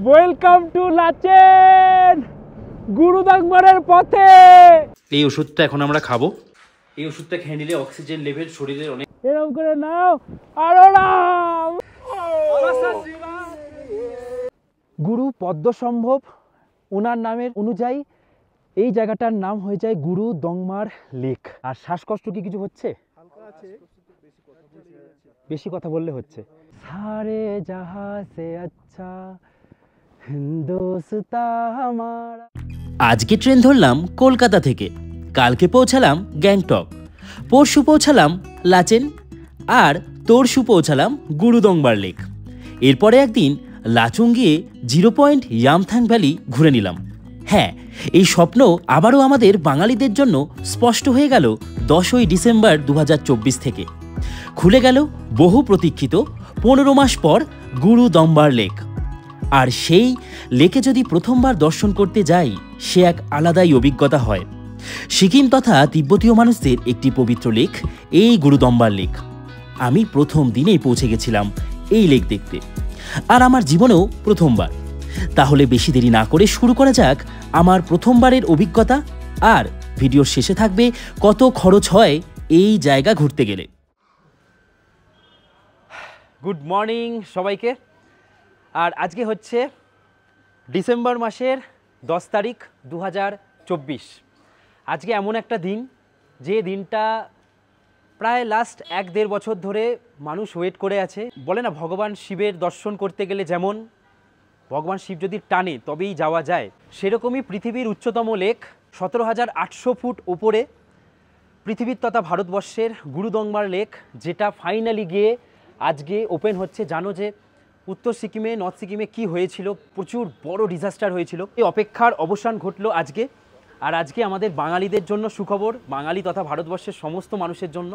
Welcome to Lachen গুরুদাংবারের পথে। এই ওষুধটা এখন আমরা খাবো। এই ওষুধটা খেয়ে নিলে অক্সিজেন লেভেল শরীরের অনেক এরকম করে নাও। আরো নাও। গুরু পদ্মসম্ভব ওনার নামের অনুযায়ী এই জায়গাটার নাম হয়ে যায় গুরু দংমার লেক। আর শ্বাসকষ্ট কি কিছু হচ্ছে? বেশি কথা বললে হচ্ছে। সারে জাহা সে আচ্ছা হিন্দুস্তা হামারা। আজকে ট্রেন ধরলাম কলকাতা থেকে, কালকে পৌঁছালাম গ্যাংটক, পরশু পৌঁছালাম লাচেন, আর তরশু পৌঁছালাম গুরুদংবার লেক। এরপরে একদিন লাচুং গিয়ে 0 পয়েন্ট ইয়ামথাং ভ্যালি ঘুরে নিলাম। হ্যাঁ, এই স্বপ্ন আবারও আমাদের বাঙালিদের জন্য স্পষ্ট হয়ে গেল 10ই ডিসেম্বর 2024 থেকে। খুলে গেল বহু প্রতীক্ষিত 15 মাস পর গুরুদংবার লেক। আর সেই লেকে যদি প্রথমবার দর্শন করতে যাই, সে এক আলাদাই অভিজ্ঞতা হয়। সিকিম তথা তিব্বতীয় মানুষদের একটি পবিত্র লেক এই গুরুদংবার লেক। আমি প্রথম দিনেই পৌঁছে গেছিলাম এই লেক দেখতে, আর আমার জীবনেও প্রথমবার। তাহলে বেশি দেরি না করে শুরু করা যাক আমার প্রথমবারের অভিজ্ঞতা। আর ভিডিওর শেষে থাকবে কত খরচ হয় এই জায়গা ঘুরতে গেলে। গুড মর্নিং সবাইকে। আর আজকে হচ্ছে ডিসেম্বর মাসের 10 তারিখ 2024। আজকে এমন একটা দিন, যে দিনটা প্রায় লাস্ট 1-1.5 বছর ধরে মানুষ ওয়েট করে আছে। বলে না, ভগবান শিবের দর্শন করতে গেলে যেমন ভগবান শিব যদি টানে তবেই যাওয়া যায়, সেরকমই পৃথিবীর উচ্চতম লেক 17,800 ফুট উপরে পৃথিবীর তথা ভারতবর্ষের গুরুদংবার লেক, যেটা ফাইনালি গিয়ে আজকে ওপেন হচ্ছে। জানো যে উত্তর সিকিমে, নর্থ সিকিমে কি হয়েছিল, প্রচুর বড় ডিজাস্টার হয়েছিল। এই অপেক্ষার অবসান ঘটলো আজকে। আর আজকে আমাদের বাঙালিদের জন্য সুখবর, বাঙালি তথা ভারতবর্ষের সমস্ত মানুষের জন্য।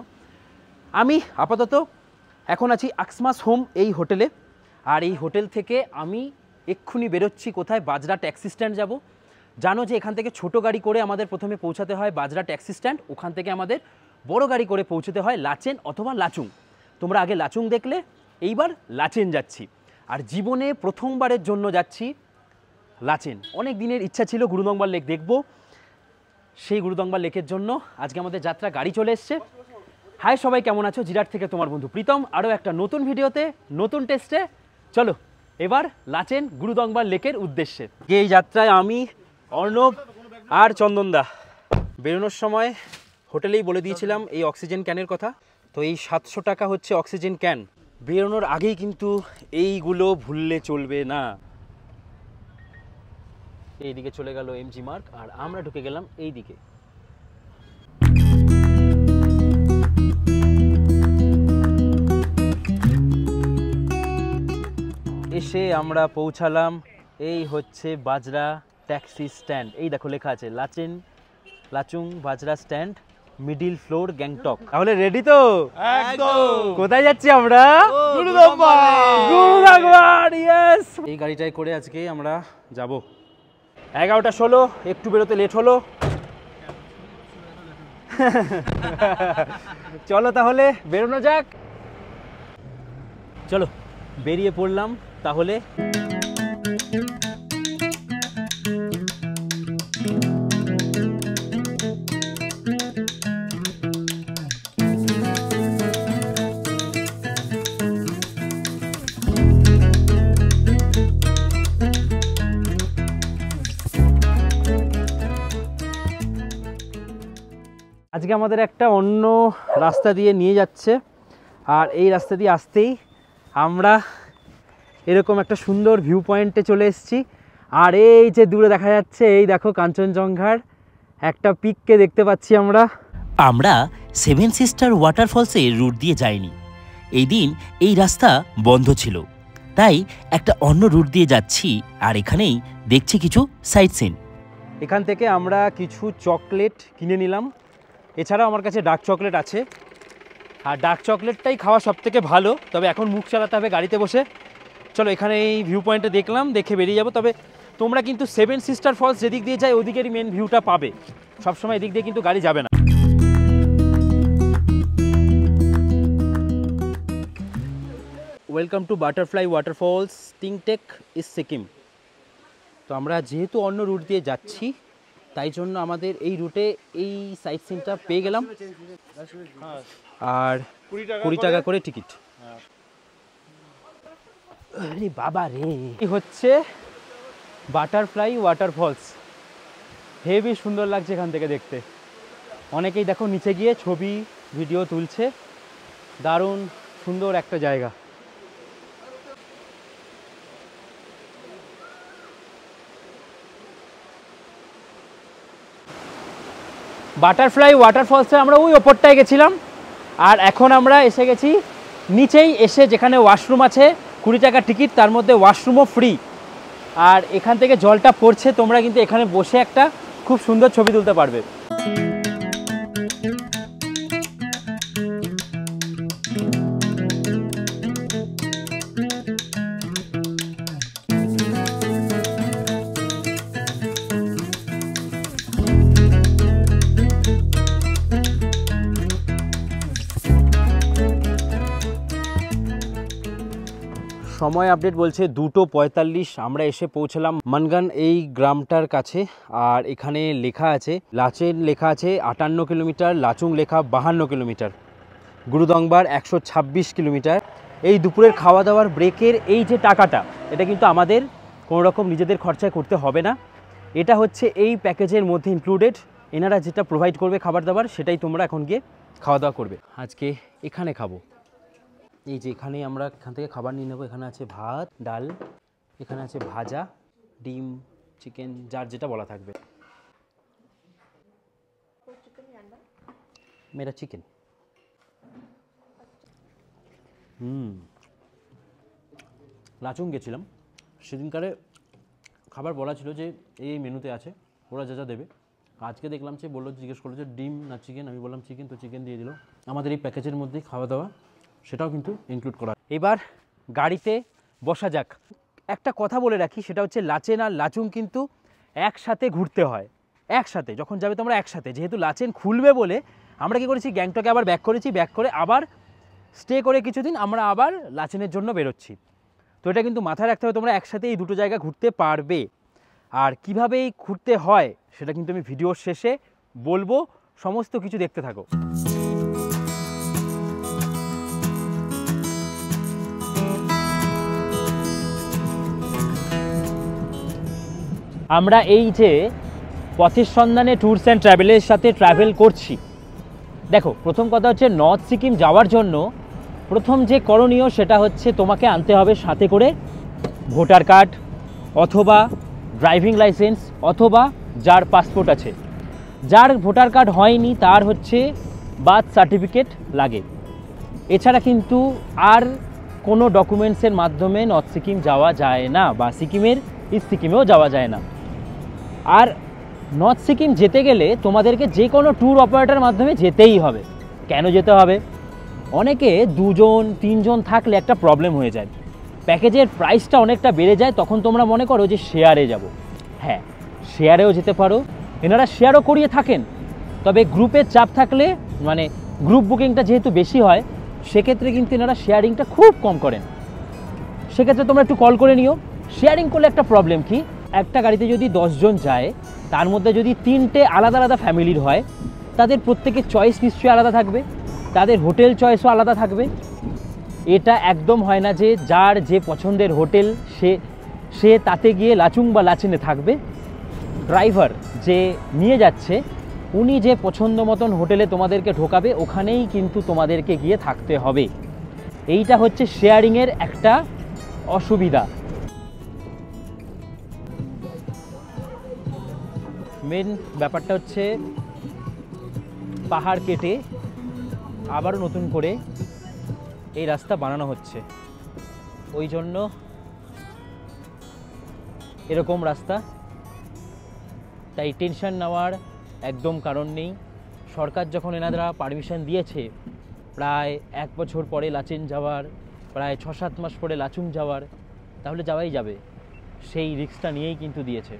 আমি আপাতত এখন আছি আক্সমাস হোম এই হোটেলে। আর এই হোটেল থেকে আমি এক্ষুনি বেরোচ্ছি কোথায়? বাজরা ট্যাক্সি স্ট্যান্ড যাব। জানো যে এখান থেকে ছোট গাড়ি করে আমাদের প্রথমে পৌঁছাতে হয় বাজরা ট্যাক্সি স্ট্যান্ড, ওখান থেকে আমাদের বড় গাড়ি করে পৌঁছতে হয় লাচেন অথবা লাচুং। তোমরা আগে লাচুং দেখলে, এইবার লাচেন যাচ্ছি। আর জীবনে প্রথমবারের জন্য যাচ্ছি লাচেন। অনেক দিনের ইচ্ছা ছিল গুরুদংবার লেক দেখব, সেই গুরুদংবার লেকের জন্য আজকে আমাদের যাত্রা। গাড়ি চলে এসছে। হাই সবাই, কেমন আছো? জিরাট থেকে তোমার বন্ধু প্রীতম, আরও একটা নতুন ভিডিওতে, নতুন টেস্টে। চলো এবার লাচেন গুরুদংবার লেকের উদ্দেশ্যে। এই যাত্রায় আমি, অর্ণব আর চন্দনদা। বেরোনোর সময় হোটেলেই বলে দিয়েছিলাম এই অক্সিজেন ক্যানের কথা। তো এই 700 টাকা হচ্ছে অক্সিজেন ক্যান। বেরোনোর আগেই কিন্তু এইগুলো ভুললে চলবে না। এইদিকে চলে গেল এমজি মার্ক, আর আমরা ঢুকে গেলাম এই দিকে। এসে আমরা পৌঁছালাম, এই হচ্ছে বাজরা ট্যাক্সি স্ট্যান্ড। এই দেখো লেখা আছে লাচেন লাচুং বাজরা স্ট্যান্ড, মিডিল ফ্লোর, গ্যাংটক। তাহলে রেডি তো? একদম। কোথায় যাচ্ছি আমরা? গুরুদংবার। ইয়েস, এই গাড়িটাই করে আজকে আমরা যাব। 11:16, একটু বেরোতে লেট হলো। চলো তাহলে বেরোনো যাক। চলো বেরিয়ে পড়লাম তাহলে। আজকে আমাদের একটা অন্য রাস্তা দিয়ে নিয়ে যাচ্ছে, আর এই রাস্তা দিয়ে আসতেই আমরা এরকম একটা সুন্দর ভিউ পয়েন্টে চলে এসেছি। আর এই যে দূরে দেখা যাচ্ছে, এই দেখো কাঞ্চনজঙ্ঘার একটা পিককে দেখতে পাচ্ছি আমরা। আমরা 7 সিস্টার ওয়াটারফলসের রুট দিয়ে যাইনি। এই দিন এই রাস্তা বন্ধ ছিল, তাই একটা অন্য রুট দিয়ে যাচ্ছি। আর এখানেই দেখছি কিছু সাইট সিন। এখান থেকে আমরা কিছু চকলেট কিনে নিলাম। এছাড়াও আমার কাছে ডার্ক চকলেট আছে, আর ডার্ক চকলেটটাই খাওয়া সব থেকে ভালো। তবে এখন মুখ চালাতে হবে গাড়িতে বসে। চলো এখানে এই ভিউ পয়েন্টে দেখলাম, দেখে বেরিয়ে যাবো। তবে তোমরা কিন্তু 7 সিস্টার ফলস যেদিক দিয়ে যায় ওদিকেরই মেন ভিউটা পাবে, সবসময় এদিক দিয়ে কিন্তু গাড়ি যাবে না। Welcome to butterfly waterfalls, Tingtek is Sikkim. তো আমরা যেহেতু অন্য রুট দিয়ে যাচ্ছি তাই জন্য আমাদের এই রুটে এই সাইট সিনটা পেয়ে গেলাম। আর 20 টাকা করে টিকিট। আরে বাবা রে, এই হচ্ছে বাটারফ্লাই ওয়াটারফলস। হেবি সুন্দর লাগছে এখান থেকে দেখতে। অনেকেই দেখো নিচে গিয়ে ছবি ভিডিও তুলছে। দারুণ সুন্দর একটা জায়গা। বাটারফ্লাই ওয়াটারফলসে আমরা ওই ওপরটায় গেছিলাম, আর এখন আমরা এসে গেছি নিচেই। এসে যেখানে ওয়াশরুম আছে, 20 টাকা টিকিট, তার মধ্যে ওয়াশরুমও ফ্রি। আর এখান থেকে জলটা পড়ছে, তোমরা কিন্তু এখানে বসে একটা খুব সুন্দর ছবি তুলতে পারবে। সময় আপডেট বলছে 2:45। আমরা এসে পৌঁছলাম মানগান এই গ্রামটার কাছে। আর এখানে লেখা আছে, লাচেন লেখা আছে 58 কিলোমিটার, লাচুং লেখা 52 কিলোমিটার, গুরুদংবার 126 কিলোমিটার। এই দুপুরের খাওয়া দাওয়ার ব্রেকের এই যে টাকাটা, এটা কিন্তু আমাদের কোনো রকম নিজেদের খরচায় করতে হবে না। এটা হচ্ছে এই প্যাকেজের মধ্যে ইনক্লুডেড। এনারা যেটা প্রোভাইড করবে খাবার দাবার, সেটাই তোমরা এখন গিয়ে খাওয়া দাওয়া করবে। আজকে এখানে খাবো। এই যে এখানে আমরা এখান থেকে খাবার নিয়ে নেবো। এখানে আছে ভাত, ডাল, এখানে আছে ভাজা, ডিম, চিকেন, যার যেটা বলা থাকবে। মেরা চিকেন। লাচুং গেছিলাম সেদিনকারে, খাবার বলা ছিল যে এই মেনুতে আছে, ওরা যা যা দেবে। আজকে দেখলাম যে বললো, জিজ্ঞেস করলো যে ডিম না চিকেন, আমি বললাম চিকেন, তো চিকেন দিয়ে দিল। আমাদের এই প্যাকেজের মধ্যেই খাওয়া দাওয়া, সেটাও কিন্তু ইনক্লুড করা। এবার গাড়িতে বসা যাক। একটা কথা বলে রাখি, সেটা হচ্ছে লাচেন আর লাচুং কিন্তু একসাথে ঘুরতে হয়। একসাথে যখন যাবে তোমরা একসাথে, যেহেতু লাচেন খুলবে বলে আমরা কি করেছি, গ্যাংটকে আবার ব্যাক করেছি, ব্যাক করে আবার স্টে করে কিছুদিন আমরা আবার লাচেনের জন্য বেরোচ্ছি। তো এটা কিন্তু মাথায় রাখতে হবে, তোমরা একসাথে এই দুটো জায়গা ঘুরতে পারবে। আর কীভাবে এই ঘুরতে হয় সেটা কিন্তু আমি ভিডিওর শেষে বলবো, সমস্ত কিছু দেখতে থাকো। আমরা এই যে পথের সন্ধানে ট্যুরস অ্যান্ড ট্রাভেলের সাথে ট্রাভেল করছি। দেখো, প্রথম কথা হচ্ছে নর্থ সিকিম যাওয়ার জন্য প্রথম যে করণীয় সেটা হচ্ছে তোমাকে আনতে হবে সাথে করে ভোটার কার্ড অথবা ড্রাইভিং লাইসেন্স, অথবা যার পাসপোর্ট আছে। যার ভোটার কার্ড হয়নি তার হচ্ছে বার্থ সার্টিফিকেট লাগে। এছাড়া কিন্তু আর কোনো ডকুমেন্টসের মাধ্যমে নর্থ সিকিম যাওয়া যায় না, বা সিকিমের ইস্ট সিকিমেও যাওয়া যায় না। আর নর্থ সিকিম যেতে গেলে তোমাদেরকে যে কোনো ট্যুর অপারেটরের মাধ্যমে যেতেই হবে। কেন যেতে হবে? অনেকে 2 জন 3 জন থাকলে একটা প্রবলেম হয়ে যায়, প্যাকেজের প্রাইসটা অনেকটা বেড়ে যায়। তখন তোমরা মনে করো যে শেয়ারে যাব। হ্যাঁ, শেয়ারেও যেতে পারো, এনারা শেয়ারও করিয়ে থাকেন। তবে গ্রুপের চাপ থাকলে, মানে গ্রুপ বুকিংটা যেহেতু বেশি হয়, সেক্ষেত্রে কিন্তু এনারা শেয়ারিংটা খুব কম করেন। সেক্ষেত্রে তোমরা একটু কল করে নিও। শেয়ারিং করলে একটা প্রবলেম কি, একটা গাড়িতে যদি 10 জন যায়, তার মধ্যে যদি 3টে আলাদা আলাদা ফ্যামিলির হয়, তাদের প্রত্যেকের চয়েস নিশ্চয়ই আলাদা থাকবে, তাদের হোটেল চয়েসও আলাদা থাকবে। এটা একদম হয় না যে যার যে পছন্দের হোটেল সে তাতে গিয়ে লাচুং বা লাচেনে থাকবে। ড্রাইভার যে নিয়ে যাচ্ছে, উনি যে পছন্দ মতন হোটেলে তোমাদেরকে ঢোকাবে, ওখানেই কিন্তু তোমাদেরকে গিয়ে থাকতে হবে। এইটা হচ্ছে শেয়ারিংয়ের একটা অসুবিধা। মেন ব্যাপারটা হচ্ছে পাহাড় কেটে আবারও নতুন করে এই রাস্তা বানানো হচ্ছে, ওই জন্য এরকম রাস্তা। তাই টেনশন নেওয়ার একদম কারণ নেই। সরকার যখন এনারা পারমিশন দিয়েছে প্রায় 1 বছর পরে লাচেন যাওয়ার, প্রায় 6-7 মাস পরে লাচুং যাওয়ার, তাহলে যাওয়াই যাবে। সেই রিস্কটা নিয়েই কিন্তু দিয়েছে।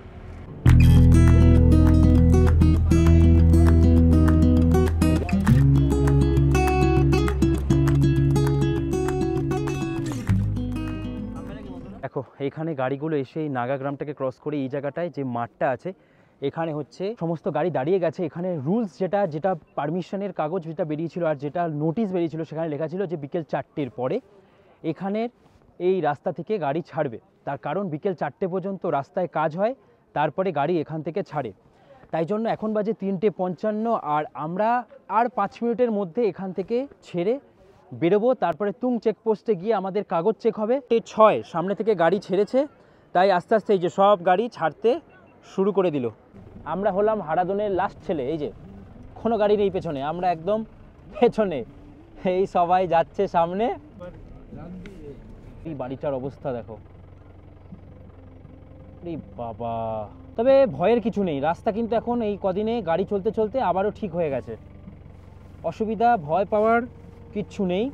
দেখো এইখানে গাড়িগুলো এসে এই নাগা গ্রামটাকে ক্রস করে এই জায়গাটায় যে মাঠটা আছে এখানে হচ্ছে সমস্ত গাড়ি দাঁড়িয়ে গেছে। এখানে রুলস যেটা যেটা পারমিশনের কাগজ যেটা বেরিয়েছিল আর যেটা নোটিশ বেরিয়েছিল সেখানে লেখা ছিল যে বিকেল 4টের পরে এখানের এই রাস্তা থেকে গাড়ি ছাড়বে। তার কারণ বিকেল 4টে পর্যন্ত রাস্তায় কাজ হয়, তারপরে গাড়ি এখান থেকে ছাড়ে। তাই জন্য এখন বাজে 3:55 আর আমরা আর 5 মিনিটের মধ্যে এখান থেকে ছেড়ে বেরোবো। তারপরে তুং চেকপোস্টে গিয়ে আমাদের কাগজ চেক হবে। 6 সামনে থেকে গাড়ি ছেড়েছে, তাই আস্তে আস্তে এই যে সব গাড়ি ছাড়তে শুরু করে দিল। আমরা হলাম হারাদনের লাস্ট ছেলে, এই যে কোনো গাড়ি নেই পেছনে, আমরা একদম পেছনে, এই সবাই যাচ্ছে সামনে। এই বাড়িটার অবস্থা দেখো, এই বাবা। তবে ভয়ের কিছু নেই, রাস্তা কিন্তু এখন এই কদিনে গাড়ি চলতে চলতে আবারও ঠিক হয়ে গেছে। অসুবিধা ভয় পাওয়ার কিচ্ছু নেই,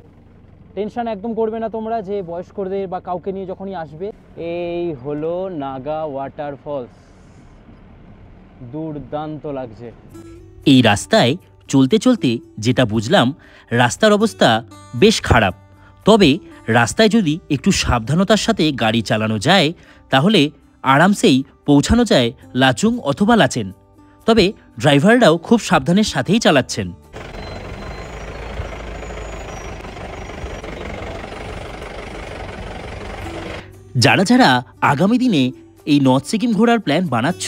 টেনশন একদম করবে না তোমরা যে বয়স্কদের বা কাউকে নিয়ে যখনই আসবে। এই হলো নাগা ওয়াটারফলস, দুর্দান্ত লাগছে। এই রাস্তায় চলতে চলতে যেটা বুঝলাম, রাস্তার অবস্থা বেশ খারাপ। তবে রাস্তায় যদি একটু সাবধানতার সাথে গাড়ি চালানো যায় তাহলে আরামসেই পৌঁছানো যায় লাচুং অথবা লাচেন। তবে ড্রাইভাররাও খুব সাবধানের সাথেই চালাচ্ছেন। যারা যারা আগামী দিনে এই নর্থ সিকিম ঘোরার প্ল্যান বানাচ্ছ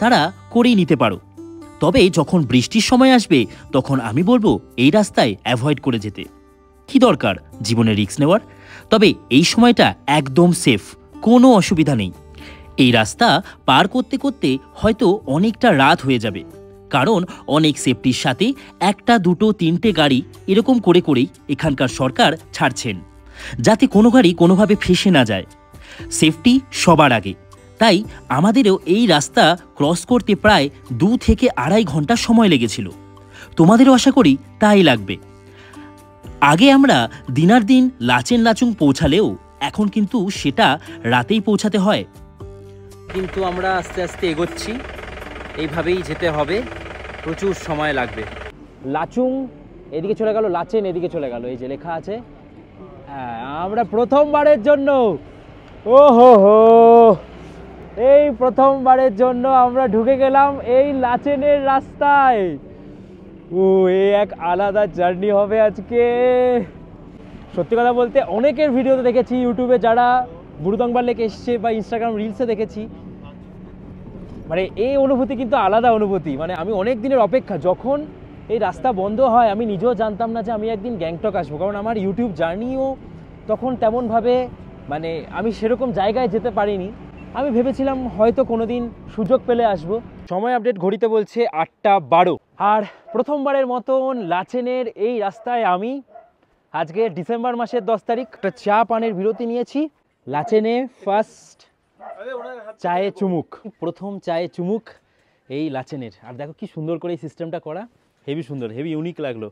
তারা করেই নিতে পারো। তবে যখন বৃষ্টির সময় আসবে তখন আমি বলবো এই রাস্তায় অ্যাভয়েড করে যেতে। কি দরকার জীবনে রিস্ক নেওয়ার? তবে এই সময়টা একদম সেফ, কোনো অসুবিধা নেই। এই রাস্তা পার করতে করতে হয়তো অনেকটা রাত হয়ে যাবে, কারণ অনেক সেফটির সাথে 1, 2, 3টে গাড়ি এরকম করে করেই এখানকার সরকার ছাড়ছেন, যাতে কোনো গাড়ি কোনোভাবে ফেঁসে না যায়। সেফটি সবার আগে। তাই আমাদেরও এই রাস্তা ক্রস করতে প্রায় 2 থেকে 2.5 ঘন্টা সময় লেগেছিল। তোমাদেরও আশা করি তাই লাগবে। আগে আমরা দিনার দিন লাচেন লাচুং পৌঁছালেও এখন কিন্তু সেটা রাতেই পৌঁছাতে হয়। কিন্তু আমরা আস্তে আস্তে এগোচ্ছি, এইভাবেই যেতে হবে, প্রচুর সময় লাগবে। লাচুং এদিকে চলে গেল, লাচেন এদিকে চলে গেল, এই যে লেখা আছে। হ্যাঁ, আমরা প্রথমবারের জন্য, ও হো হো, এই প্রথমবারের জন্য আমরা ঢুকে গেলাম এই লাচেনের রাস্তায়। ও, এই এক আলাদা জার্নি হবে আজকে। সত্যি কথা বলতে অনেকের ভিডিওতে দেখেছি ইউটিউবে, যারা বুড়ুদংবার লেকে এসছে বা ইনস্টাগ্রাম রিলসে দেখেছি, মানে এই অনুভূতি কিন্তু আলাদা অনুভূতি। মানে আমি অনেক দিনের অপেক্ষা, যখন এই রাস্তা বন্ধ হয় আমি নিজেও জানতাম না যে আমি একদিন গ্যাংটক আসবো, কারণ আমার ইউটিউব জার্নিও তখন তেমনভাবে, মানে আমি সেরকম জায়গায় যেতে পারিনি। আমি ভেবেছিলাম হয়তো কোনো দিন সুযোগ পেলে আসবো। সময় আপডেট ঘড়িতে বলছে 8:12, আর প্রথমবারের মতন লাচেনের এই রাস্তায় আমি আজকে ডিসেম্বর মাসের 10 তারিখ একটা চা পানের বিরতি নিয়েছি। লাচেনে ফার্স্ট চায়ে চুমুক, প্রথম চায়ে চুমুক এই লাচেনের। আর দেখো কি সুন্দর করে এই সিস্টেমটা করা, হেভি সুন্দর, হেভি ইউনিক লাগলো।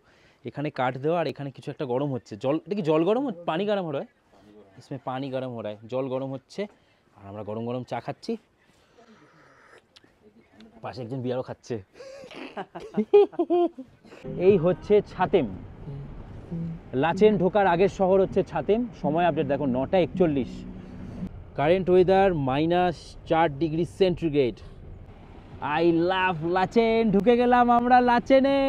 এখানে কাঠ দেওয়া আর এখানে কিছু একটা গরম হচ্ছে, জল, এটা কি জল গরম, পানি গরম হয়? इसमें পানি গরম हो रहा है, জল গরম হচ্ছে আর আমরা গরম গরম চা খাচ্ছি। পাশে একজন বিয়ারও খাচ্ছে। এই হচ্ছে ছাতেম, লাচেন ঢোকার আগের শহর হচ্ছে ছাতেম। সময় আপডেট দেখো 9:41, current weather -4 degree centigrade. I love Lachen. ঢুকে গেলাম আমরা লাচেনে,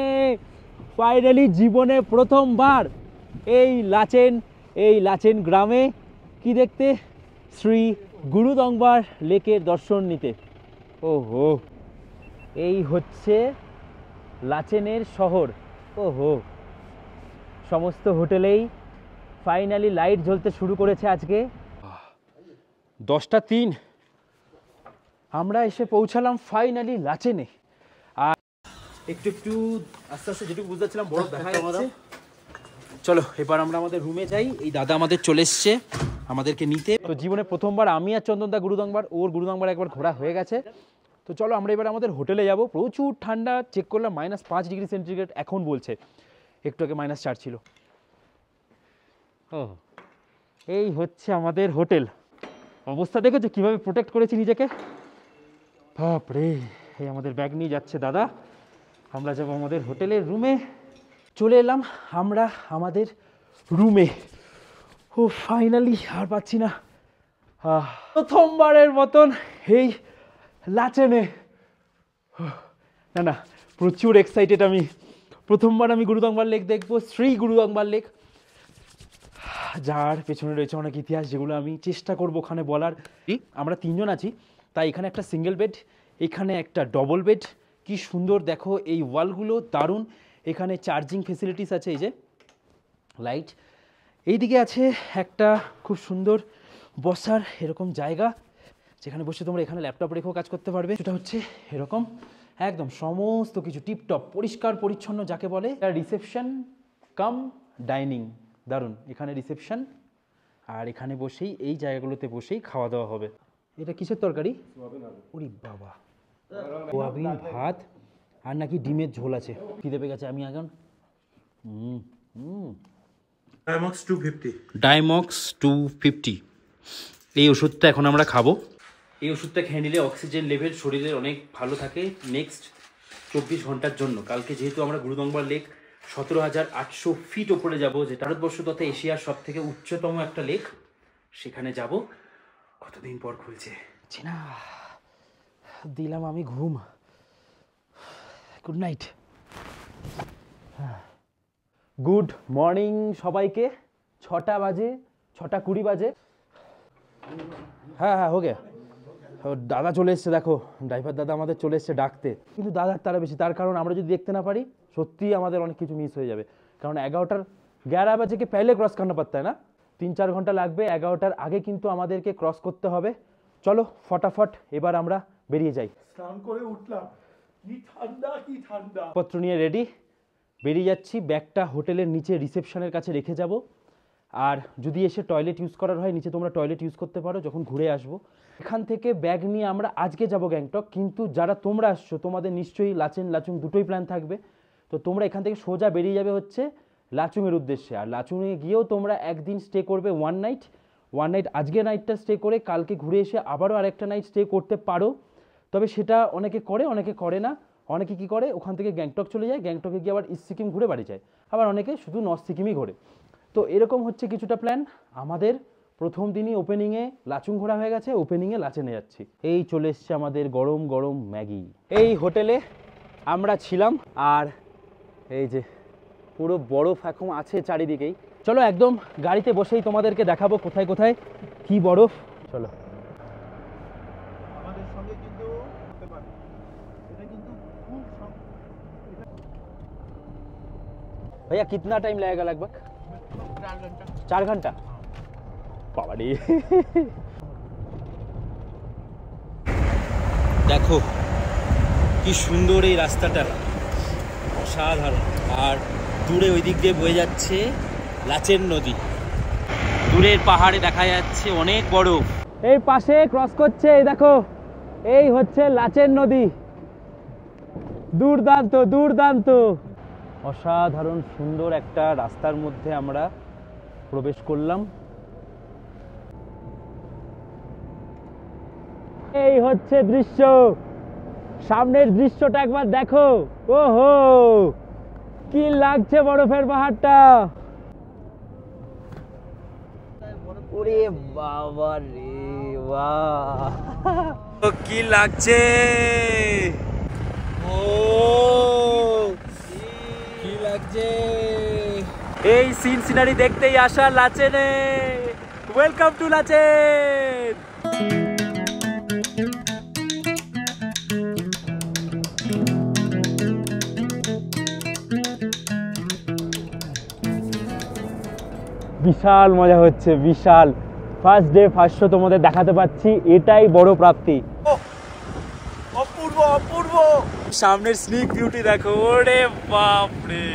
ফাইনালি জীবনে প্রথমবার এই লাচেন গ্রামে। কি দেখতে? শ্রী গুরুদংবার লেকের দর্শন নিতে। ওহো, এই হচ্ছে লাচেনের শহর। ওহো, সমস্ত হোটেলেই ফাইনালি লাইট জ্বলতে শুরু করেছে আজকে। 10:03 আমরা এসে পৌঁছালাম ফাইনালি লাচেনে। আর একটু আস্তে আস্তে যেটুকু বুঝতে পারছিলাম বড় দেখা যাচ্ছে। চলো এবার আমরা আমাদের রুমে যাই। এই দাদা আমাদের চলে এসছে আমাদেরকে নিতে। তো জীবনে প্রথমবার আমি আর চন্দনদা গুরুদংবার, ওর গুরুদংবার একবার ঘোরা হয়ে গেছে। তো চলো আমরা এবার আমাদের হোটেলে যাব। প্রচুর ঠান্ডা, চেক করলাম -5 ডিগ্রি সেন্টিগ্রেড এখন বলছে, একটু আগে -4 ছিল। ও, এই হচ্ছে আমাদের হোটেল। অবস্থা দেখেছো কীভাবে প্রোটেক্ট করেছি নিজেকে? বাপরে, এই আমাদের ব্যাগ নিয়ে যাচ্ছে দাদা। আমরা যাবো আমাদের হোটেলের রুমে। চলে এলাম আমরা আমাদের রুমে। ও ফাইনালি, আর পাচ্ছি না, প্রথমবারের মতন এই লাচেনে, না না প্রচুর এক্সাইটেড আমি। প্রথমবার আমি গুরুদংবার লেক দেখবো, শ্রী গুরুদংবার লেক, যার পেছনে রয়েছে অনেক ইতিহাস, যেগুলো আমি চেষ্টা করবো ওখানে বলার। আমরা 3 জন আছি, তাই এখানে একটা সিঙ্গেল বেড, এখানে একটা ডবল বেড। কি সুন্দর দেখো এই ওয়ালগুলো, দারুণ। এখানে চার্জিং ফেসিলিটিস আছে, এই যে লাইট। এইদিকে আছে একটা খুব সুন্দর বসার এরকম জায়গা, যেখানে বসে তোমরা এখানে ল্যাপটপ রেখেও কাজ করতে পারবে। সেটা হচ্ছে এরকম একদম সমস্ত কিছু টিপটপ পরিষ্কার পরিচ্ছন্ন যাকে বলে। রিসেপশন কাম ডাইনিং, দারুণ। এখানে রিসেপশন, আর এখানে বসেই এই জায়গাগুলোতে বসেই খাওয়া দাওয়া হবে। এটা কিসের তরকারি? ওরে বাবা, সোয়াবিন ভাত আর নাকি ডিমের ঝোল আছে। খিদে পেয়ে গেছে আমি এখন। ডায়মক্স 250। ডায়মক্স 250, এই ওষুধটা এখন আমরা খাবো। এই ওষুধটা খেয়ে নিলে অক্সিজেন লেভেল শরীরের অনেক ভালো থাকে নেক্সট 24 ঘন্টার জন্য। কালকে যেহেতু আমরা গুরুদংবার লেক 17,800 ফিট ওপরে যাব, যেটা ভারতবর্ষ তথা এশিয়ার সব থেকে উচ্চতম একটা লেক, সেখানে যাব। কতদিন পর খুলছে না, দিলাম আমি ঘুম। Good night. গুড মর্নিং সবাইকে। 6টা বাজে, 6:20 বাজে। হ্যাঁ হ্যাঁ হো গিয়া। দাদা চলে এসছে, দেখো ড্রাইভার দাদা আমাদের চলে এসছে ডাকতে। কিন্তু দাদার তারা বেশি, তার কারণ আমরা যদি দেখতে না পারি সত্যিই আমাদের অনেক কিছু মিস হয়ে যাবে। কারণ 11:11 বাজে কে পেলে ক্রস করনা পড়তা है ना, 3-4 ঘন্টা লাগবে। 11টার আগে কিন্তু আমাদেরকে ক্রস করতে হবে। চলো ফটাফট এবার আমরা বেরিয়ে যাই। স্নান করে উঠলাম, কি ঠান্ডা কি ঠান্ডা। পত্র নিয়ে রেডি, বেরিয়ে যাচ্ছি। ব্যাগটা হোটেলের নিচে রিসেপশনের কাছে রেখে যাব। আর যদি এসে টয়লেট ইউজ করার হয়, নিচে তোমরা টয়লেট ইউজ করতে পারো যখন ঘুরে আসবো। এখান থেকে ব্যাগ নিয়ে আমরা আজকে যাব গ্যাংটক, কিন্তু যারা তোমরা আসছো তোমাদের নিশ্চয়ই লাচেন লাচুং দুটোই প্ল্যান থাকবে। তো তোমরা এখান থেকে সোজা বেরিয়ে যাবে হচ্ছে লাচুংয়ের উদ্দেশ্যে। আর লাচুংয়ে গিয়েও তোমরা একদিন স্টে করবে, ওয়ান নাইট। আজকে নাইটটা স্টে করে কালকে ঘুরে এসে আবারও আরেকটা নাইট স্টে করতে পারো। তবে সেটা অনেকে করে, অনেকে করে না। অনেকে কি করে, ওখান থেকে গ্যাংটক চলে যায়, গ্যাংটকে গিয়ে আবার ইস্ট সিকিম ঘুরে বাড়ি যায়। আবার অনেকে শুধু নর্থ সিকিমই ঘোরে। তো এরকম হচ্ছে কিছুটা প্ল্যান আমাদের। প্রথম দিনই ওপেনিংয়ে লাচুং ঘোরা হয়ে গেছে, ওপেনিংয়ে লাচেনে যাচ্ছি। এই চলে এসছে আমাদের গরম গরম ম্যাগি। এই হোটেলে আমরা ছিলাম, আর এই যে পুরো বরফ এখন আছে চারিদিকেই। চলো একদম গাড়িতে বসেই তোমাদেরকে দেখাবো কোথায় কোথায় কি বরফ। চলো। আমাদের সঙ্গে কিন্তু হতে পারে, এটা কিন্তু খুব भैया कितना टाइम लगेगा लगभग? 4 घंटा। 4 घंटा बाबा रे। দেখো কি সুন্দর এই রাস্তাটা, অসাধারণ। আর দূরে ওই দিক দিয়ে বয়ে যাচ্ছে লাচেন নদী, দূরের পাহাড়ে দেখা যাচ্ছে অনেক বরফ। এই পাশে ক্রস করছে, এই দেখো এই হচ্ছে লাচেন নদী। দুর্দান্ত দুর্দান্ত, অসাধারণ সুন্দর একটা রাস্তার মধ্যে আমরা প্রবেশ করলাম। এই হচ্ছে দৃশ্য, সামনের দৃশ্যটা একবার দেখো। ওহো কি লাগছে বরফের পাহাড়টা। ওরে বাবা রে বাহ, কি লাগছে, ও কি লাগছে। এই সিন সিনারি দেখতেই আসা লাচেনে। Welcome to Lachen. বিশাল মজা হচ্ছে, বিশাল। ফার্স্ট ডে ফার্স্ট শো তোমাদের দেখাতে পাচ্ছি, এটাই বড় প্রাপ্তি। অপূর্ব অপূর্ব, সামনের স্নিক বিউটি দেখো, ওরে বাপ রে।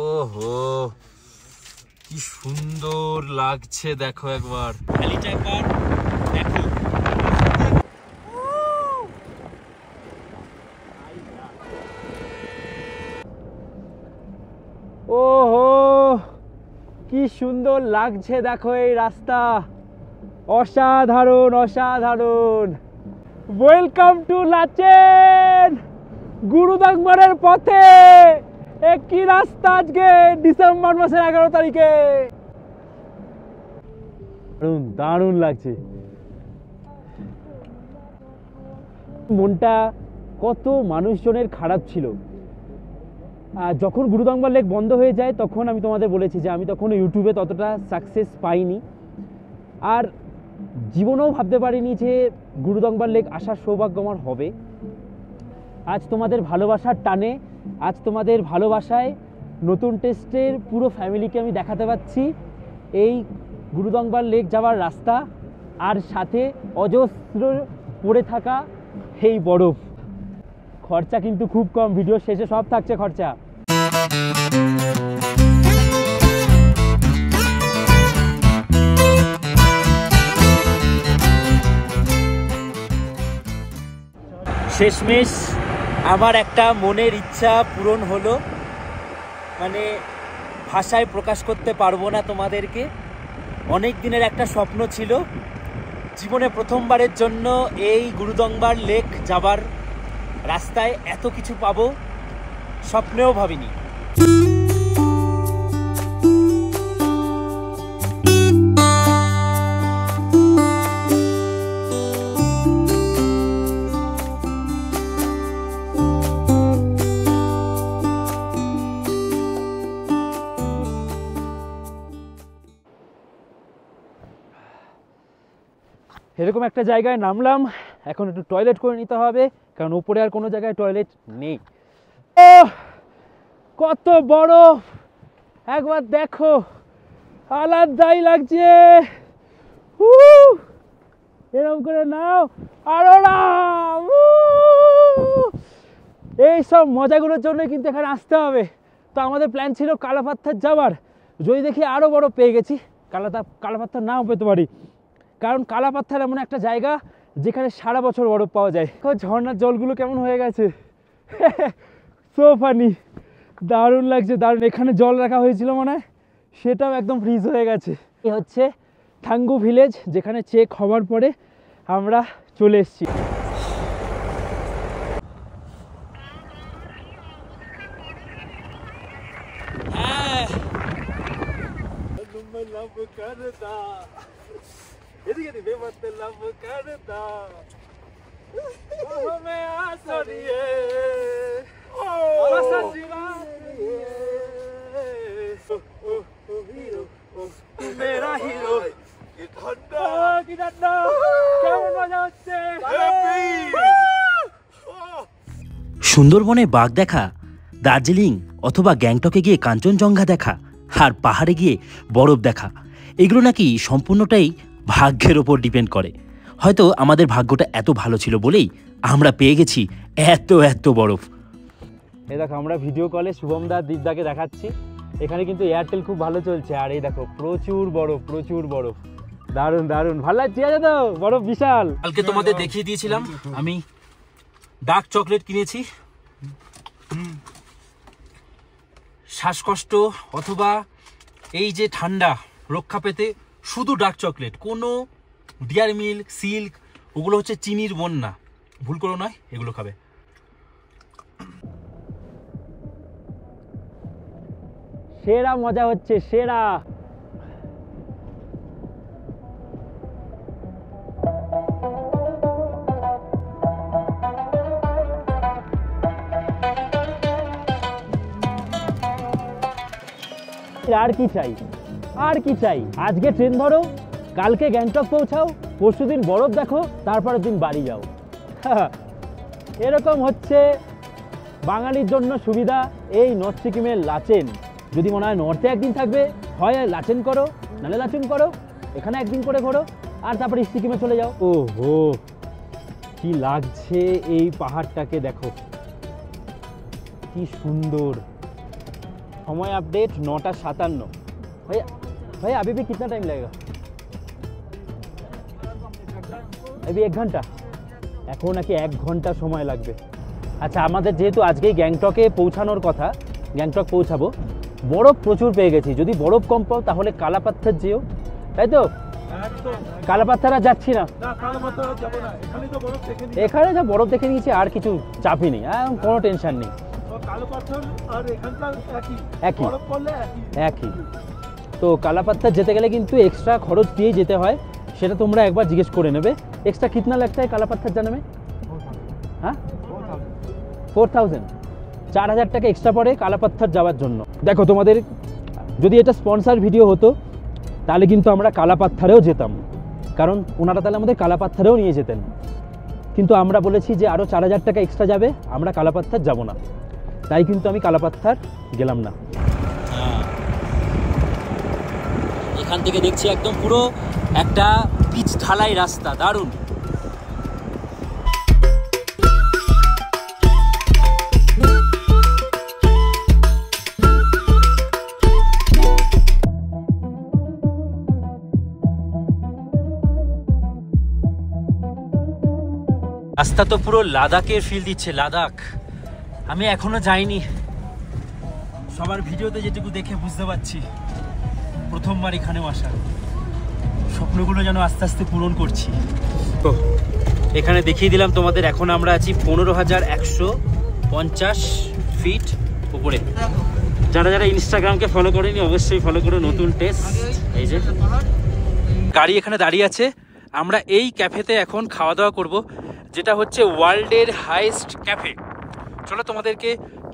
ওহো কি সুন্দর লাগছে, দেখো একবার ভ্যালিটা একবার দেখো। ওহো কি সুন্দর লাগছে দেখো এই রাস্তা, অসাধারণ অসাধারণ। Welcome to Lachen. গুরুদংবারের পথে একই রাস্তা আজকে ডিসেম্বর মাসের 11 তারিখে। দারুণ দারুণ লাগছে। মনটা কত মানুষজনের খারাপ ছিল। আর যখন গুরুদংবার লেক বন্ধ হয়ে যায় তখন আমি তোমাদের বলেছি যে আমি তখন ইউটিউবে ততটা সাকসেস পাইনি, আর জীবনেও ভাবতে পারিনি যে গুরুদংবার লেক আসার সৌভাগ্য আমার হবে। আজ তোমাদের ভালোবাসার টানে, আজ তোমাদের ভালোবাসায় নতুন টেস্টের পুরো ফ্যামিলিকে আমি দেখাতে পাচ্ছি এই গুরুদংবার লেক যাওয়ার রাস্তা, আর সাথে অজস্র পড়ে থাকা এই বরফ। খরচা কিন্তু খুব কম, ভিডিও শেষে সব থাকছে খরচা। শেষমেশ আমার একটা মনের ইচ্ছা পূরণ হলো, মানে ভাষায় প্রকাশ করতে পারবো না তোমাদেরকে। অনেক দিনের একটা স্বপ্ন ছিল, জীবনে প্রথমবারের জন্য এই গুরুদংবার লেক যাবার রাস্তায় এত কিছু পাবো স্বপ্নেও ভাবিনি। এরকম একটা জায়গায় নামলাম, এখন একটু টয়লেট করে নিতে হবে, কারণ উপরে আর কোনো জায়গায় টয়লেট নেই। ও কত বরফ, একবার দেখো, আলাদাই লাগছে। এরকম করে নাও, আরো নাও। এই সব মজাগুলোর জন্য কিন্তু এখানে আসতে হবে। তো আমাদের প্ল্যান ছিল কালাপাথর যাওয়ার, যদি দেখি আরো বরফ পেয়ে গেছি, কালাপাথর নাও পেতে পারি, কারণ কালাপাথর এমন একটা জায়গা যেখানে সারা বছর বরফ পাওয়া যায়। ঝর্ণার জলগুলো কেমন হয়ে গেছে, সো ফানি, দারুণ লাগছে দারুণ। এখানে জল রাখা হয়েছিল মনে হয়, সেটাও একদম ফ্রিজ হয়ে গেছে। এই হচ্ছে থাঙ্গু ভিলেজ, যেখানে চেক হওয়ার পরে আমরা চলে এসেছি। সুন্দরবনে বাঘ দেখা, দার্জিলিং অথবা গ্যাংটকে গিয়ে কাঞ্চনজঙ্ঘা দেখা, আর পাহাড়ে গিয়ে বরফ দেখা, এগুলো নাকি সম্পূর্ণটাই ভাগ্যের ওপর ডিপেন্ড করে। হয়তো আমাদের ভাগ্যটা এত ভালো ছিল বলেই আমরা পেয়ে গেছি এত এত বরফ। এই দেখো, আমরা ভিডিও কলে শুভমদা দীপদাকে দেখাচ্ছি, এখানে কিন্তু এয়ারটেল খুব ভালো চলছে, আর এই দেখো প্রচুর বরফ, প্রচুর বরফ, দারুণ দারুণ, ভালো লাগছে তো বরফ বিশাল। কালকে তোমাদের দেখিয়ে দিয়েছিলাম আমি ডার্ক চকলেট কিনেছি। শ্বাসকষ্ট অথবা এই যে ঠান্ডা রক্ষা পেতে শুধু ডার্ক চকলেট, কোনো ডিয়ার মিল্ক, সিল্ক, ওগুলো হচ্ছে চিনির বন্যা, ভুল করো নয়, এগুলো খাবে। সেরা মজা হচ্ছে, সেরা। আর কি চাই, আর কি চাই? আজকে ট্রেন ধরো, কালকে গ্যাংটক পৌঁছাও, পরশুদিন বরফ দেখো, তারপরের দিন বাড়ি যাও। এরকম হচ্ছে বাঙালির জন্য সুবিধা এই নর্থ সিকিমের লাচেন। যদি মনে হয় নর্থে একদিন থাকবে, হয় লাচেন করো, নাহলে লাচেন করো, এখানে একদিন করে ঘোরো, আর তারপরে সিকিমে চলে যাও। ও হো, কি লাগছে এই পাহাড়টাকে দেখো, কি সুন্দর। समय अपडेट 9:57। भैया भैया अभी भी कितना टाइम लगेगा? अभी 1 घंटा, এখন নাকি 1 ঘন্টা সময় লাগবে। আচ্ছা, আমাদের যেহেতু আজকেই গ্যাংটকে পৌঁছানোর কথা, গ্যাংটক পৌঁছাবো, বরফ প্রচুর পেয়ে গেছি। যদি বরফ কম পাও তাহলে কালাপাথর যেও, তাই তো? কালাপাথর আর যাচ্ছি না, এখানে যা বরফ দেখে নিয়েছি, আর কিছু চাপই নেই, কোনো টেনশন নেই। একই। তো কালাপাত্থার যেতে গেলে কিন্তু এক্সট্রা খরচ দিয়ে যেতে হয়, সেটা তোমরা একবার জিজ্ঞেস করে নেবে। এক্সট্রা কিতনা লাগता है কালাপাত্থার जाने में? হ্যাঁ 4000, 4000 টাকা এক্সট্রা পড়ে কালাপাত্থার যাওয়ার জন্য। দেখো তোমাদের যদি এটা স্পন্সর ভিডিও হতো তাহলে কিন্তু আমরা কালাপাত্থারেও যেতাম, কারণ ওনারা তাহলে আমাদের কালাপাত্থারেও নিয়ে যেতেন। কিন্তু আমরা বলেছি যে আরও 4000 টাকা এক্সট্রা যাবে, আমরা কালাপাত্থার যাব না, তাই কিন্তু আমি কালাপাত্থার গেলাম না। এখান থেকে দেখছি একদম পুরো একটা পিচ ঢালাই রাস্তা, দারুণ। রাস্তা তো পুরো লাদাখের ফিল দিচ্ছে, লাদাখ। আমি এখনো যাইনি, সবার ভিডিওতে যেটুকু দেখে বুঝতে পারছি প্রথমবার এখানেও আসা। স্বপ্নগুলো যেন আস্তে আস্তে পূরণ করছি। তো এখানে দেখিয়ে দিলাম তোমাদের, এখন আমরা আছি 15,150 ফিট উপরে। যারা যারা ইনস্টাগ্রামকে ফলো করেনি অবশ্যই ফলো করো, নতুন টেস্ট। এই যে গাড়ি এখানে দাঁড়িয়ে আছে, আমরা এই ক্যাফেতে এখন খাওয়া দাওয়া করব, যেটা হচ্ছে ওয়ার্ল্ডের হাইয়েস্ট ক্যাফে। চলো তোমাদেরকে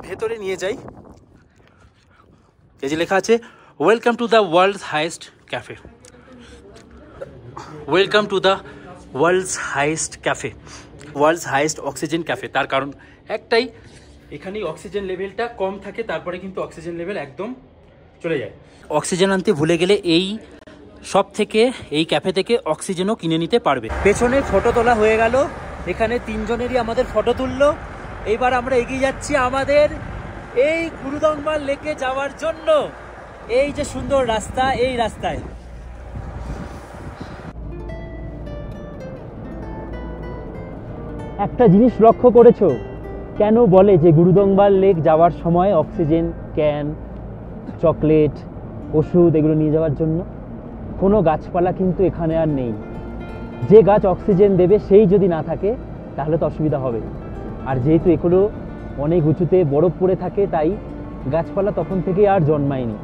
ভেতরে নিয়ে যাই। এই যে লেখা আছে welcome to the world's highest cafe, welcome to the world's highest cafe, world's highest oxygen cafe. তার কারণ একটাই, এখানে অক্সিজেন লেভেলটা কম থাকে, তারপরে কিন্তু অক্সিজেন লেভেল একদম চলে যায়। অক্সিজেন আনতে ভুলে গেলে এই সব থেকে, এই ক্যাফে থেকে অক্সিজেনও কিনে নিতে পারবে। পেছনে ফটো তোলা হয়ে গেল, এখানে তিনজনেরই আমাদের ফটো তুললো। এইবার আমরা এগিয়ে যাচ্ছি আমাদের এই গুরুদংমার লেকে যাওয়ার জন্য। এই যে সুন্দর রাস্তা, এই রাস্তায় একটা জিনিস লক্ষ্য করেছো, কেন বলে যে গুরুদংবার লেক যাওয়ার সময় অক্সিজেন ক্যান, চকলেট, ওষুধ এগুলো নিয়ে যাওয়ার জন্য? কোনো গাছপালা কিন্তু এখানে আর নেই। যে গাছ অক্সিজেন দেবে সেই যদি না থাকে তাহলে তো অসুবিধা হবে। আর যেহেতু এগুলো অনেক উঁচুতে বরফ পড়ে থাকে, তাই গাছপালা তখন থেকে আর জন্মায়নি,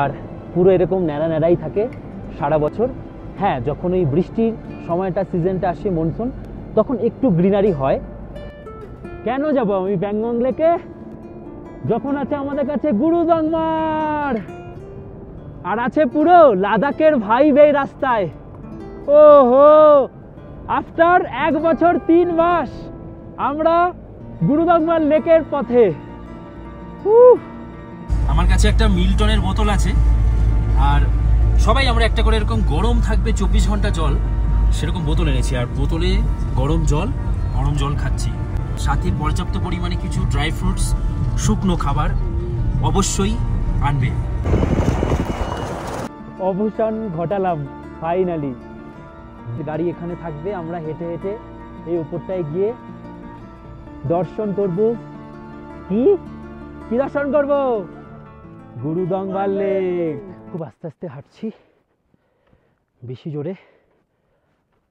আর পুরো এরকম ন্যাড়া ন্যাড়াই থাকে সারা বছর। হ্যাঁ, যখন ওই বৃষ্টির সময়টা, সিজনটা আসে, মনসুন, তখন একটু গ্রিনারি হয়। কেন যাব আমি প্যাংগং লেকে, যখন আছে আমাদের কাছে গুরুদংমার, আর আছে পুরো লাদাখের ভাইব এই রাস্তায়। ওহো, আফটার 1 বছর 3 মাস আমরা গুরুদংমার লেকের পথে। আমার কাছে একটা মিল্টনের বোতল আছে, আর সবাই আমরা একটা করে এরকম গরম থাকবে 24 ঘন্টা জল, সেরকম বোতল এনেছি। আর বোতলে গরম জল খাচ্ছি, সাথে পর্যাপ্ত পরিমাণে কিছু ড্রাই ফ্রুটস, শুকনো খাবার অবশ্যই আনবে। অবসান ঘটালাম ফাইনালি। গাড়ি এখানে থাকবে, আমরা হেঁটে হেঁটে এই উপরটায় গিয়ে দর্শন করব। কি দর্শন করব? গুরুদংবার লেক। খুব আস্তে আস্তে হাঁটছি, বেশি জোরে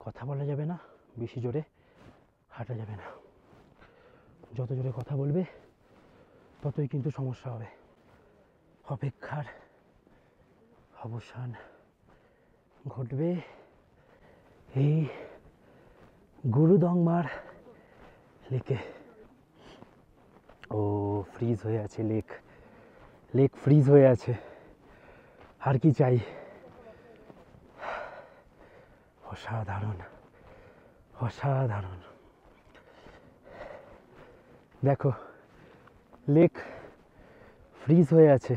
কথা বলা যাবে না, বেশি জোরে হাঁটা যাবে না। যত জোরে কথা বলবে ততই কিন্তু সমস্যা হবে। অপেক্ষার অবসান ঘটবে এই গুরুদংমার লেকে। ও ফ্রিজ হয়ে আছে লেক ফ্রিজ হয়ে আছে। আর কি চাই? অসাধারণ, অসাধারণ। দেখো, লেক ফ্রিজ হয়ে আছে,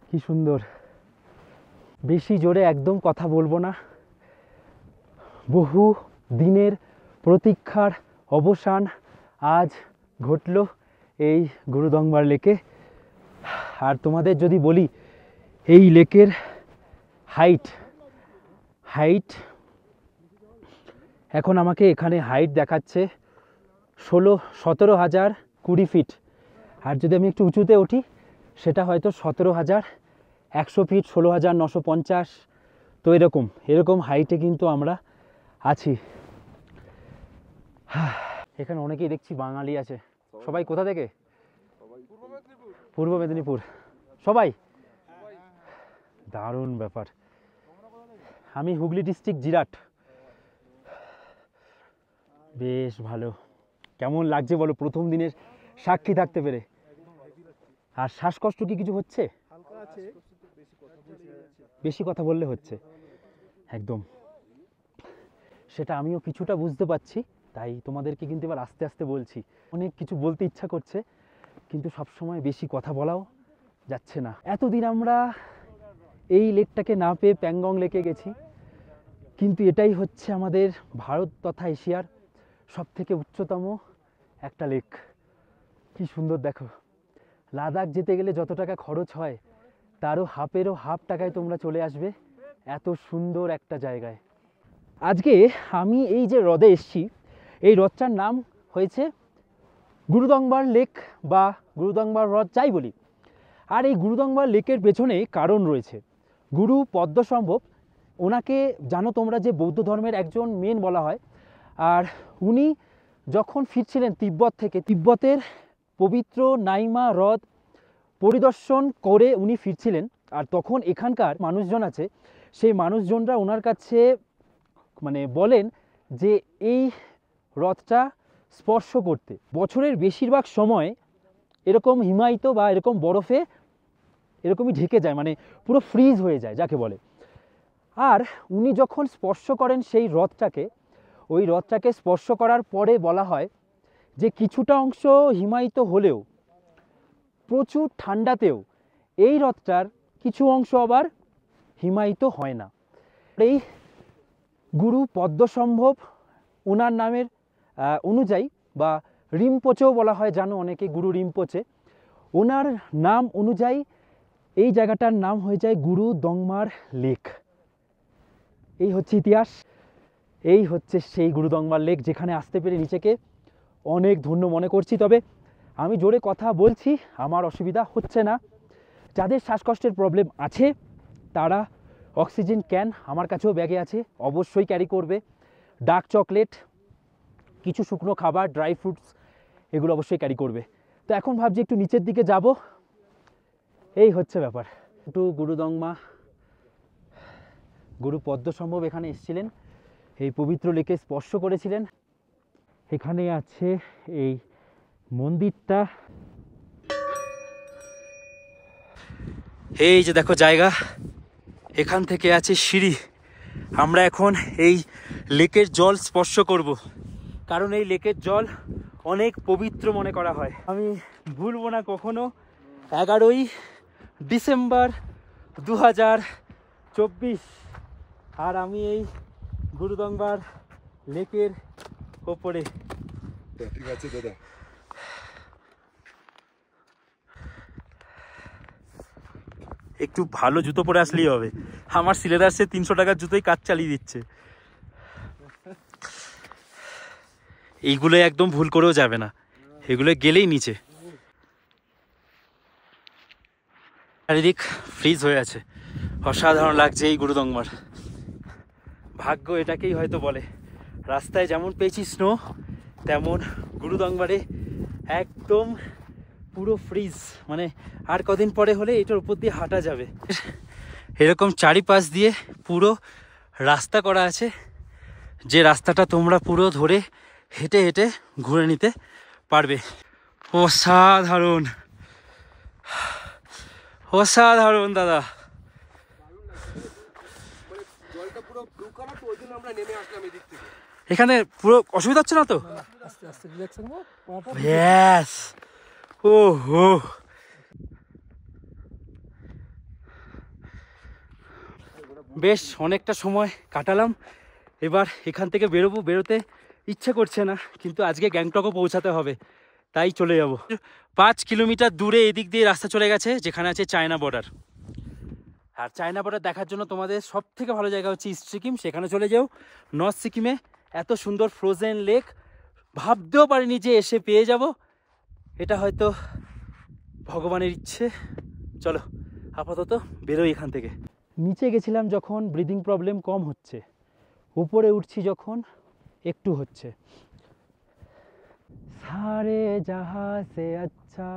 কি সুন্দর। বেশি জোরে একদম কথা বলবো না। বহু দিনের প্রতীক্ষার অবসান আজ ঘটল এই গুরুদংবার লেকে। আর তোমাদের যদি বলি, এই লেকের হাইট এখন আমাকে এখানে হাইট দেখাচ্ছে 17,020 ফিট। আর যদি আমি একটু উঁচুতে উঠি সেটা হয়তো 17,100 ফিট, 16,950। তো এরকম হাইটে কিন্তু আমরা আছি। এখানে অনেকেই দেখছি বাঙালি আছে। সবাই কোথা থেকে? পূর্ব মেদিনীপুর। সবাই দারুণ ব্যাপার। আমি হুগলি ডিস্ট্রিক্ট জিরাট। বেশ ভালো। কেমন লাগছে বলো প্রথম দিনের সাক্ষী থাকতে পেরে? আর শ্বাসকষ্ট কি কিছু হচ্ছে? হালকা আছে, বেশি কথা বললে হচ্ছে একদম। সেটা আমিও কিছুটা বুঝতে পারছি, তাই তোমাদেরকে কিন্তু এবার আস্তে আস্তে বলছি। অনেক কিছু বলতে ইচ্ছা করছে, কিন্তু সবসময় বেশি কথা বলাও যাচ্ছে না। এতদিন আমরা এই লেকটাকে না পেয়ে প্যাংগং লেকে গেছি, কিন্তু এটাই হচ্ছে আমাদের ভারত তথা এশিয়ার সবথেকে উচ্চতম একটা লেক। কি সুন্দর দেখো। লাদাখ যেতে গেলে যত টাকা খরচ হয় তারও হাফেরও হাফ টাকায় তোমরা চলে আসবে এত সুন্দর একটা জায়গায়। আজকে আমি এই যে হ্রদে এসেছি, এই হ্রদটার নাম হয়েছে গুরুদংবার লেক বা গুরুদংবার হ্রদ যাই বলি। আর এই গুরুদংবার লেকের পেছনে কারণ রয়েছে। গুরু পদ্মসম্ভব, ওনাকে জানো তোমরা যে বৌদ্ধ ধর্মের একজন মেন বলা হয়। আর উনি যখন ফিরছিলেন তিব্বত থেকে, তিব্বতের পবিত্র নাইমা হ্রদ পরিদর্শন করে উনি ফিরছিলেন। আর তখন এখানকার মানুষজন আছে, সেই মানুষজনরা ওনার কাছে মানে বলেন যে এই হ্রদটা স্পর্শ করতে। বছরের বেশিরভাগ সময় এরকম হিমায়িত বা এরকম বরফে এরকমই ঢেকে যায়, মানে পুরো ফ্রিজ হয়ে যায় যাকে বলে। আর উনি যখন স্পর্শ করেন সেই হ্রদটাকে, ওই হ্রদটাকে স্পর্শ করার পরে বলা হয় যে কিছুটা অংশ হিমায়িত হলেও প্রচুর ঠান্ডাতেও এই হ্রদটার কিছু অংশ আবার হিমায়িত হয় না। এই গুরু পদ্মসম্ভব ওনার নামের অনুযায়ী বা রিম্পোচেও বলা হয়, জানো অনেকে গুরু রিম্পোচে, ওনার নাম অনুযায়ী এই জায়গাটার নাম হয়ে যায় গুরুদংমার লেক। এই হচ্ছে ইতিহাস। এই হচ্ছে সেই গুরুদংমার লেক, যেখানে আসতে পেরে নিজেকে অনেক ধন্য মনে করছি। তবে আমি জোরে কথা বলছি, আমার অসুবিধা হচ্ছে না। যাদের শ্বাসকষ্টের প্রবলেম আছে তারা অক্সিজেন ক্যান আমার কাছেও ব্যাগে আছে, অবশ্যই ক্যারি করবে। ডার্ক চকলেট, কিছু শুকনো খাবার, ড্রাই ফ্রুটস, এগুলো অবশ্যই ক্যারি করবে। তো এখন ভাবছি একটু নিচের দিকে যাব। এই হচ্ছে ব্যাপার। একটু গুরুদংমা, গুরু পদ্মসম্ভব এখানে এসেছিলেন, এই পবিত্র লেকে স্পর্শ করেছিলেন। এখানে আছে এই মন্দিরটা। এই যে দেখো জায়গা, এখান থেকে আছে সিঁড়ি। আমরা এখন এই লেকের জল স্পর্শ করব, কারণ এই লেকের জল অনেক পবিত্র মনে করা হয়। আমি ভুলবো না কখনো 11ই ডিসেম্বর 2024, আর আমি এই গুরুদংবার লেকের ওপরে। ঠিক আছে দাদা। একটু ভালো জুতো পরে আসলেই হবে। আমার সিলেদার্সে 300 টাকার জুতোই কাজ চালিয়ে দিচ্ছে। এইগুলো একদম ভুল করেও যাবে না, এগুলো গেলেই নিচে। চারিদিক ফ্রিজ হয়ে আছে, অসাধারণ লাগছে এই গুরুদংমার। ভাগ্য এটাকেই হয়তো বলে। রাস্তায় যেমন পেয়েছি স্নো, তেমন গুরুদংবারে একদম পুরো ফ্রিজ। মানে আর কদিন পরে হলে এটার উপর দিয়ে হাঁটা যাবে। এরকম চারিপাশ দিয়ে পুরো রাস্তা করা আছে, যে রাস্তাটা তোমরা পুরো ধরে হেঁটে হেঁটে ঘুরে নিতে পারবে। অসাধারণ, অসাধারণ দাদা। জলটা পুরো ব্লু কালার, তো ওই জন্য আমরা নেমে আসলাম এদিক থেকে। এখানে পুরো অসুবিধা হচ্ছে না তো? আস্তে আস্তে রিল্যাক্স করবো। ব্যাস। ও হো, বেশ অনেকটা সময় কাটালাম। এবার এখান থেকে বেরোবো। বেরোতে ইচ্ছে করছে না, কিন্তু আজকে গ্যাংটকও পৌঁছাতে হবে, তাই চলে যাব। 5 কিলোমিটার দূরে এদিক দিয়ে রাস্তা চলে গেছে, যেখানে আছে চায়না বর্ডার। আর চায়না বর্ডার দেখার জন্য তোমাদের সব থেকে ভালো জায়গা হচ্ছে ইস্ট সিকিম, সেখানে চলে যাও। নর্থ সিকিমে এত সুন্দর ফ্রোজেন লেক ভাবতেও পারিনি যে এসে পেয়ে যাব। এটা হয়তো ভগবানের ইচ্ছে। চলো আপাতত বেরোই এখান থেকে। নিচে গেছিলাম যখন ব্রিদিং প্রবলেম কম হচ্ছে, উপরে উঠছি যখন একটু হচ্ছে। সারে জাহা সে আচ্ছা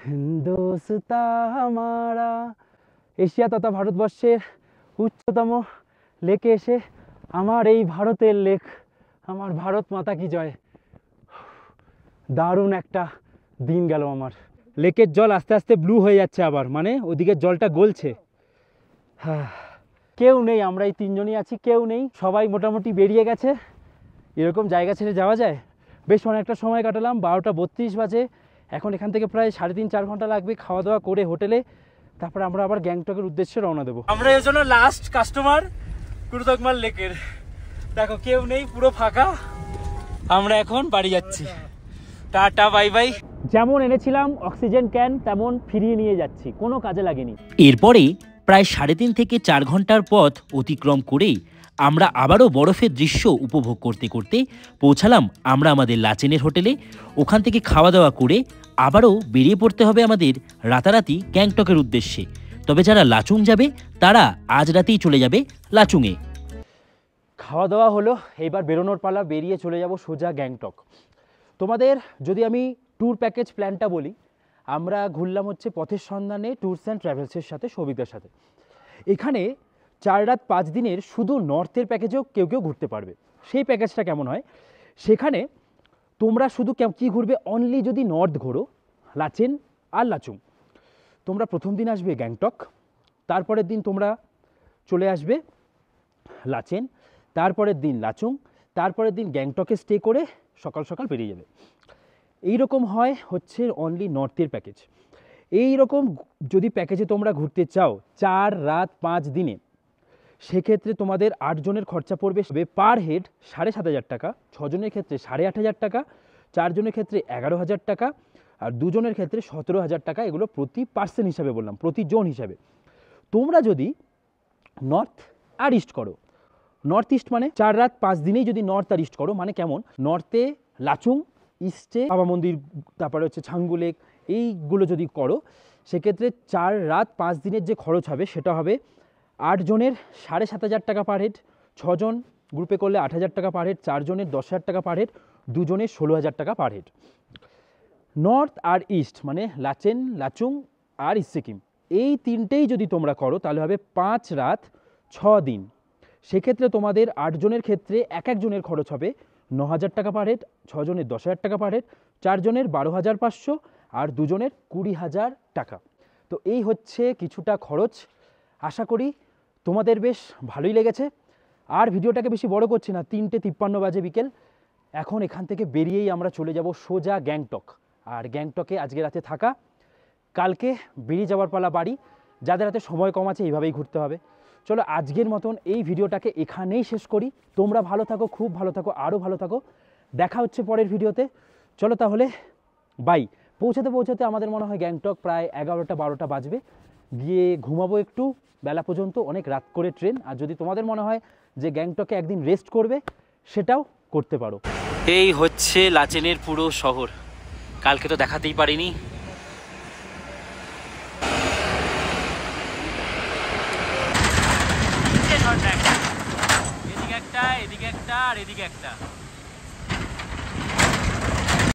হিন্দুস্তা হামারা, এশিয়া তথা ভারতবর্ষের উচ্চতম লেকে এসে আমার এই ভারতের লেক, আমার ভারত মাতা কি জয়, দারুণ একটা দিন গেল আমার। লেকের জল আস্তে আস্তে ব্লু হয়ে যাচ্ছে আবার, মানে ওদিকে জলটা গলছে। কেউ নেই, আমরা এই তিনজনই আছি, কেউ নেই, সবাই মোটামুটি বেরিয়ে গেছে। এরকম জায়গা ছেড়ে যাওয়া যায়? বেশ অনেকটা সময় কাটালাম, 12টা 32 বাজে। এখন এখান থেকে প্রায় 3.5-4 ঘন্টা লাগবে খাওয়া দাওয়া করে হোটেলে, তারপরে আমরা আবার গ্যাংটকের উদ্দেশ্যে রওনা দেবো। আমরা এর জন্য লাস্ট কাস্টমার কুরুতকমাল লেকের। দেখো কেউ নেই, পুরো ফাঁকা। আমরা এখন বাড়ি যাচ্ছি। Tata bye bye. যেমন এনেছিলাম অক্সিজেন ক্যান, তেমন ফিরিয়ে নিয়ে যাচ্ছি, কোনো কাজে লাগেনি। এরপরে প্রায় 3.5 থেকে 4 ঘন্টার পথ অতিক্রম করেই আমরা আবারও বরফের দৃশ্য উপভোগ করতে করতে পৌঁছালাম আমরা আমাদের লাচেনের হোটেলে। ওখান থেকে খাওয়া দাওয়া করে আবারও বেরিয়ে পড়তে হবে আমাদের রাতারাতি গ্যাংটকের উদ্দেশ্যে। তবে যারা লাচুং যাবে তারা আজ রাতেই চলে যাবে লাচুংয়ে। খাওয়া দাওয়া হলো, এইবার বেরোনোর পালা, বেরিয়ে চলে যাব সোজা গ্যাংটক। তোমাদের যদি আমি ট্যুর প্যাকেজ প্ল্যানটা বলি, আমরা ঘুরলাম হচ্ছে পথের সন্ধানে ট্যুরস অ্যান্ড ট্রাভেলসের সাথে, সবিতার সাথে। এখানে 4 রাত 5 দিনের শুধু নর্থের প্যাকেজেও কেউ কেউ ঘুরতে পারবে। সেই প্যাকেজটা কেমন হয়, সেখানে তোমরা শুধু কী ঘুরবে, অনলি যদি নর্থ ঘোরো, লাচেন আর লাচুং, তোমরা প্রথম দিন আসবে গ্যাংটক, তারপরের দিন তোমরা চলে আসবে লাচেন, তারপরের দিন লাচুং, তারপরের দিন গ্যাংটকে স্টে করে সকাল সকাল বেরিয়ে যাবে। এই রকম হয় হচ্ছে অনলি নর্থের প্যাকেজ। এই রকম যদি প্যাকেজে তোমরা ঘুরতে চাও 4 রাত 5 দিনে, সেক্ষেত্রে তোমাদের 8 জনের খরচা পড়বে পার হেড 7,500 টাকা, 6 জনের ক্ষেত্রে 8,500 টাকা, 4 জনের ক্ষেত্রে 11,000 টাকা, আর 2 জনের ক্ষেত্রে 17,000 টাকা। এগুলো প্রতি পার্সন হিসাবে বললাম, প্রতি জন হিসাবে। তোমরা যদি নর্থ আর ইস্ট করো, নর্থ ইস্ট মানে 4 রাত 5 দিনেই যদি নর্থ আর ইস্ট করো, মানে কেমন, নর্থে লাচুং, ইস্টে বাবা মন্দির, তারপরে হচ্ছে ছাঙ্গু লেক, এইগুলো যদি করো, সেক্ষেত্রে 4 রাত 5 দিনের যে খরচ হবে সেটা হবে 8 জনের 7,500 টাকা পার হেড, 6 জন গ্রুপে করলে 8,000 টাকা পার হেড, 4 জনের 10,000 টাকা পার হেড, 2 জনের 16,000 টাকা পার হেড। নর্থ আর ইস্ট মানে লাচেন, লাচুং আর ইস্ট সিকিম, এই তিনটেই যদি তোমরা করো তাহলে হবে 5 রাত 6 দিন। সেক্ষেত্রে তোমাদের 8 জনের ক্ষেত্রে এক জনের খরচ হবে 9,000 টাকা পার হেড, 6 জনের 10,000 টাকা পার হেড, 4 জনের 12,500 আর 2 জনের 20,000 টাকা। তো এই হচ্ছে কিছুটা খরচ। আশা করি তোমাদের বেশ ভালোই লেগেছে। আর ভিডিওটাকে বেশি বড় করছি না, 3:53 বাজে বিকেল। এখন এখান থেকে বেরিয়েই আমরা চলে যাব সোজা গ্যাংটক। আর গ্যাংটকে আজকে রাতে থাকা, কালকে বেরিয়ে যাওয়ার পালা বাড়ি। যাদের হাতে সময় কম আছে এইভাবেই ঘুরতে হবে। চলো আজকের মতন এই ভিডিওটাকে এখানেই শেষ করি। তোমরা ভালো থাকো, খুব ভালো থাকো, আরও ভালো থাকো। দেখা হচ্ছে পরের ভিডিওতে। চলো তাহলে বাই। পৌঁছাতে পৌঁছাতে আমাদের মনে হয় গ্যাংটক প্রায় 11টা-12টা বাজবে। গিয়ে ঘুমাবো একটু বেলা পর্যন্ত, অনেক রাত করে ট্রেন। আর যদি তোমাদের মনে হয় যে গ্যাংটকে একদিন রেস্ট করবে, সেটাও করতে পারো। এই হচ্ছে লাচেনের পুরো শহর। কালকে তো দেখাতেই পারিনি। এদিকে একটা, এদিকে একটা আর এদিকে একটা।